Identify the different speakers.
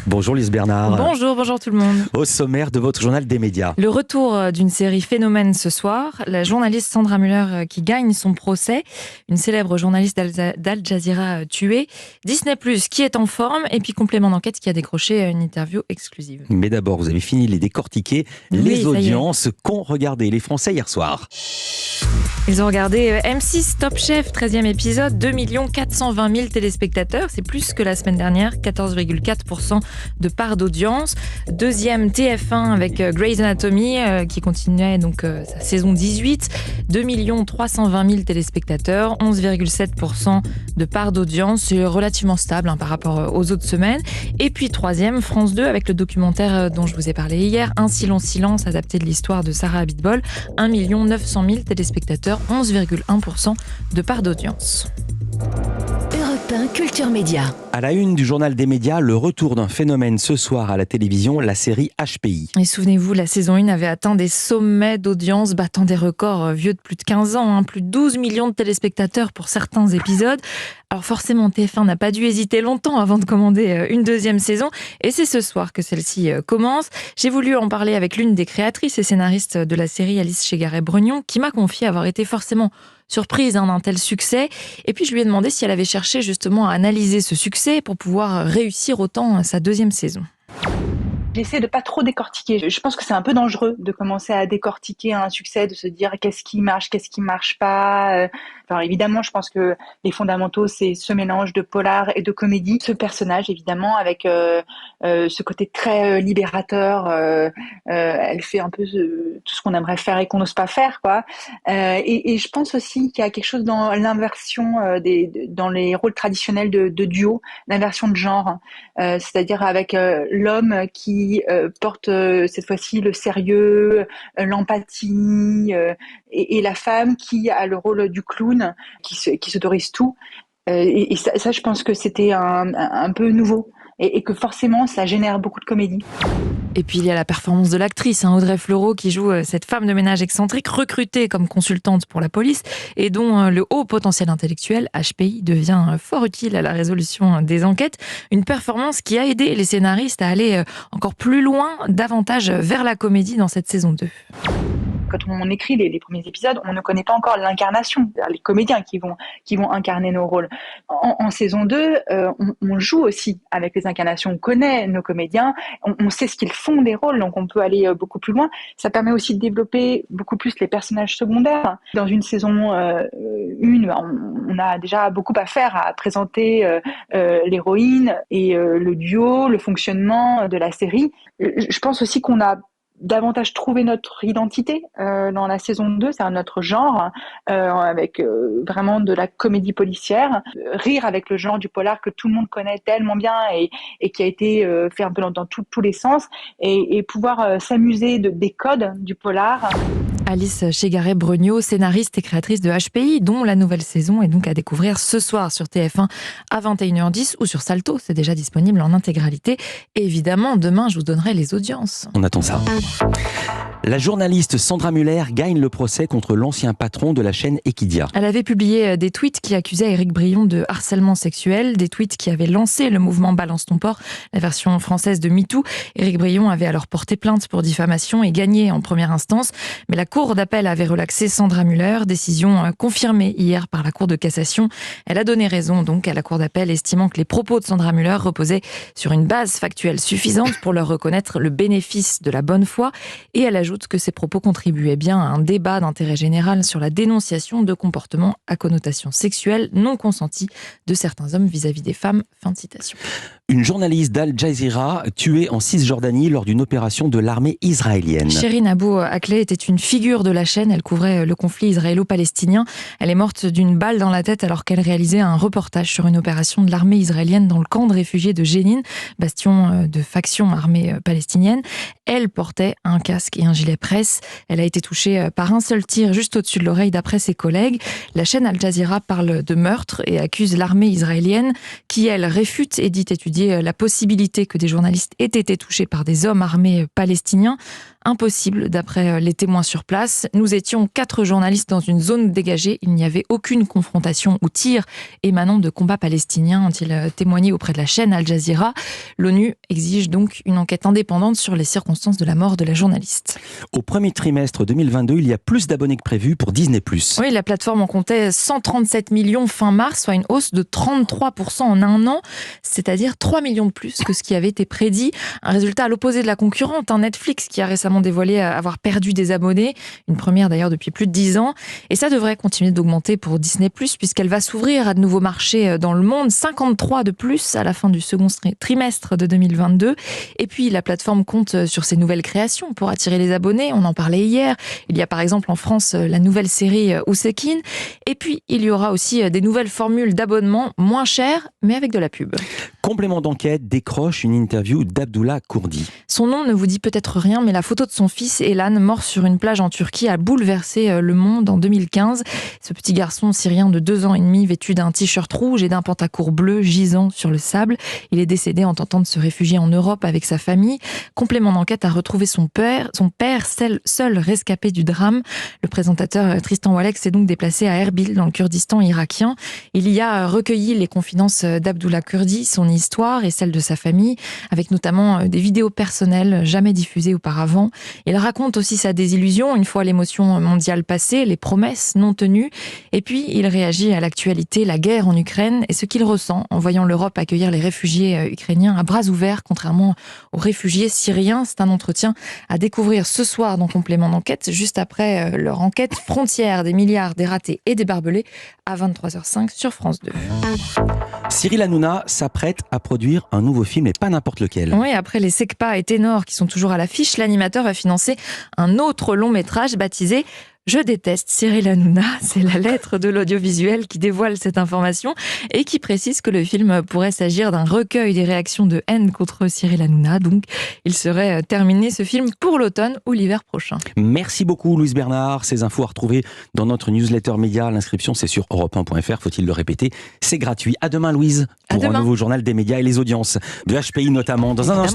Speaker 1: Bonjour Lise Bernard.
Speaker 2: Bonjour tout le monde.
Speaker 1: Au sommaire de votre journal des médias.
Speaker 2: Le retour d'une série phénomène ce soir, la journaliste Sandra Müller qui gagne son procès, une célèbre journaliste d'Al Jazeera tuée, Disney+, qui est en forme, et puis complément d'enquête qui a décroché une interview exclusive.
Speaker 1: Mais d'abord, vous avez fini de les décortiquer, les audiences qu'ont regardé les Français hier soir.
Speaker 2: Ils ont regardé M6 Top Chef, 13e épisode, 2 420 000 téléspectateurs. C'est plus que la semaine dernière, 14,4% de part d'audience. Deuxième TF1 avec Grey's Anatomy qui continuait donc sa saison 18. 2 320 000 téléspectateurs, 11,7% de part d'audience. C'est relativement stable par rapport aux autres semaines. Et puis troisième, France 2 avec le documentaire dont je vous ai parlé hier, Un si long silence, adapté de l'histoire de Sarah Abitbol. 1 900 000 téléspectateurs, 11,1% de part d'audience.
Speaker 3: Europe 1 Culture Média.
Speaker 1: À la une du journal des médias, le retour d'un phénomène ce soir à la télévision, la série HPI.
Speaker 2: Et souvenez-vous, la saison 1 avait atteint des sommets d'audience, battant des records vieux de plus de 15 ans, plus de 12 millions de téléspectateurs pour certains épisodes. Alors forcément, TF1 n'a pas dû hésiter longtemps avant de commander une deuxième saison, et c'est ce soir que celle-ci commence. J'ai voulu en parler avec l'une des créatrices et scénaristes de la série, Alice Chegaray-Brognon, qui m'a confié avoir été forcément surprise d'un tel succès. Et puis je lui ai demandé si elle avait cherché justement à analyser ce succès pour pouvoir réussir autant sa deuxième saison.
Speaker 4: J'essaie de pas trop décortiquer. Je pense que c'est un peu dangereux de commencer à décortiquer un succès, de se dire qu'est-ce qui marche pas. Alors évidemment, je pense que les fondamentaux, c'est ce mélange de polar et de comédie. Ce personnage, évidemment, avec ce côté très libérateur, elle fait un peu tout ce qu'on aimerait faire et qu'on n'ose pas faire, quoi. Et je pense aussi qu'il y a quelque chose dans l'inversion dans les rôles traditionnels de duo, l'inversion de genre, c'est-à-dire avec l'homme qui porte cette fois-ci le sérieux, l'empathie, et la femme qui a le rôle du clown, qui s'autorise tout. Et ça, je pense que c'était un peu nouveau. Et que forcément, ça génère beaucoup de comédie.
Speaker 2: Et puis il y a la performance de l'actrice, Audrey Fleurot, qui joue cette femme de ménage excentrique, recrutée comme consultante pour la police, et dont le haut potentiel intellectuel, HPI, devient fort utile à la résolution des enquêtes. Une performance qui a aidé les scénaristes à aller encore plus loin, davantage vers la comédie dans cette saison 2.
Speaker 4: Quand on écrit les premiers épisodes, on ne connaît pas encore l'incarnation, les comédiens qui vont incarner nos rôles. En saison 2, on joue aussi avec les incarnations, on connaît nos comédiens, on sait ce qu'ils font des rôles, donc on peut aller beaucoup plus loin. Ça permet aussi de développer beaucoup plus les personnages secondaires. Dans une saison 1, on a déjà beaucoup à faire, à présenter l'héroïne et le duo, le fonctionnement de la série. Je pense aussi qu'on a davantage trouver notre identité dans la saison 2, c'est notre genre, avec vraiment de la comédie policière, rire avec le genre du polar que tout le monde connaît tellement bien et qui a été fait un peu dans tous les sens, et pouvoir s'amuser des codes du polar.
Speaker 2: Alice Chegaray-Brognon, scénariste et créatrice de HPI, dont la nouvelle saison est donc à découvrir ce soir sur TF1 à 21h10 ou sur Salto, c'est déjà disponible en intégralité. Et évidemment, demain, je vous donnerai les audiences.
Speaker 1: On attend ça. La journaliste Sandra Müller gagne le procès contre l'ancien patron de la chaîne Equidia.
Speaker 2: Elle avait publié des tweets qui accusaient Éric Brion de harcèlement sexuel, des tweets qui avaient lancé le mouvement Balance ton porc, la version française de MeToo. Éric Brion avait alors porté plainte pour diffamation et gagné en première instance, mais la Cour d'appel avait relaxé Sandra Müller, décision confirmée hier par la Cour de cassation. Elle a donné raison donc à la Cour d'appel, estimant que les propos de Sandra Müller reposaient sur une base factuelle suffisante pour leur reconnaître le bénéfice de la bonne foi, et elle ajoute que ces propos contribuaient bien à un débat d'intérêt général sur la dénonciation de comportements à connotation sexuelle non consentis de certains hommes vis-à-vis des femmes. Fin de citation.
Speaker 1: Une journaliste d'Al Jazeera tuée en Cisjordanie lors d'une opération de l'armée israélienne.
Speaker 2: Shirin Abu Akleh était une figure de la chaîne. Elle couvrait le conflit israélo-palestinien. Elle est morte d'une balle dans la tête alors qu'elle réalisait un reportage sur une opération de l'armée israélienne dans le camp de réfugiés de Jénine, bastion de faction armée palestinienne. Elle portait un casque et un gilet presse. Elle a été touchée par un seul tir juste au-dessus de l'oreille d'après ses collègues. La chaîne Al Jazeera parle de meurtre et accuse l'armée israélienne qui, elle, réfute et dit étudier étudié la possibilité que des journalistes aient été touchés par des hommes armés palestiniens. Impossible, d'après les témoins sur place. Nous étions 4 journalistes dans une zone dégagée. Il n'y avait aucune confrontation ou tir émanant de combats palestiniens, ont-ils témoigné auprès de la chaîne Al Jazeera. L'ONU exige donc une enquête indépendante sur les circonstances de la mort de la journaliste.
Speaker 1: Au premier trimestre 2022, il y a plus d'abonnés que prévu pour Disney+.
Speaker 2: Oui, la plateforme en comptait 137 millions fin mars, soit une hausse de 33% en un an, c'est-à-dire 3 millions de plus que ce qui avait été prédit. Un résultat à l'opposé de la concurrente, Netflix, qui a récemment dévoilé avoir perdu des abonnés, une première d'ailleurs depuis plus de 10 ans. Et ça devrait continuer d'augmenter pour Disney+, puisqu'elle va s'ouvrir à de nouveaux marchés dans le monde, 53 de plus à la fin du second trimestre de 2022. Et puis la plateforme compte sur ses nouvelles créations pour attirer les abonnés, on en parlait hier. Il y a par exemple en France la nouvelle série Ousekine. Et puis il y aura aussi des nouvelles formules d'abonnement moins chères, mais avec de la pub.
Speaker 1: Complément d'enquête décroche une interview d'Abdullah Kurdi.
Speaker 2: Son nom ne vous dit peut-être rien, mais la photo de son fils Elan, mort sur une plage en Turquie, a bouleversé le monde en 2015. Ce petit garçon syrien de 2 ans et demi, vêtu d'un t-shirt rouge et d'un pantacourt bleu, gisant sur le sable. Il est décédé en tentant de se réfugier en Europe avec sa famille. Complément d'enquête a retrouvé son père, seul rescapé du drame. Le présentateur Tristan Walek s'est donc déplacé à Erbil, dans le Kurdistan irakien. Il y a recueilli les confidences d'Abdullah Kurdi, son histoire et celle de sa famille, avec notamment des vidéos personnelles jamais diffusées auparavant. Il raconte aussi sa désillusion, une fois l'émotion mondiale passée, les promesses non tenues. Et puis, il réagit à l'actualité, la guerre en Ukraine et ce qu'il ressent en voyant l'Europe accueillir les réfugiés ukrainiens à bras ouverts, contrairement aux réfugiés syriens. C'est un entretien à découvrir ce soir dans Complément d'enquête, juste après leur enquête Frontières, des milliards, des ratés et des barbelés, à 23h05 sur France 2.
Speaker 1: Cyril Hanouna s'apprête à produire un nouveau film, et pas n'importe lequel.
Speaker 2: Oui, après les Secpa et Ténor qui sont toujours à l'affiche, l'animateur va financer un autre long métrage baptisé Je déteste Cyril Hanouna. C'est la lettre de l'audiovisuel qui dévoile cette information et qui précise que le film pourrait s'agir d'un recueil des réactions de haine contre Cyril Hanouna. Donc, il serait terminé, ce film, pour l'automne ou l'hiver prochain.
Speaker 1: Merci beaucoup, Louise Bernard. Ces infos à retrouver dans notre newsletter média. L'inscription, c'est sur europe1.fr. Faut-il le répéter? C'est gratuit. À demain, Louise, pour un nouveau journal des médias et les audiences de HPI notamment. Dans un instant.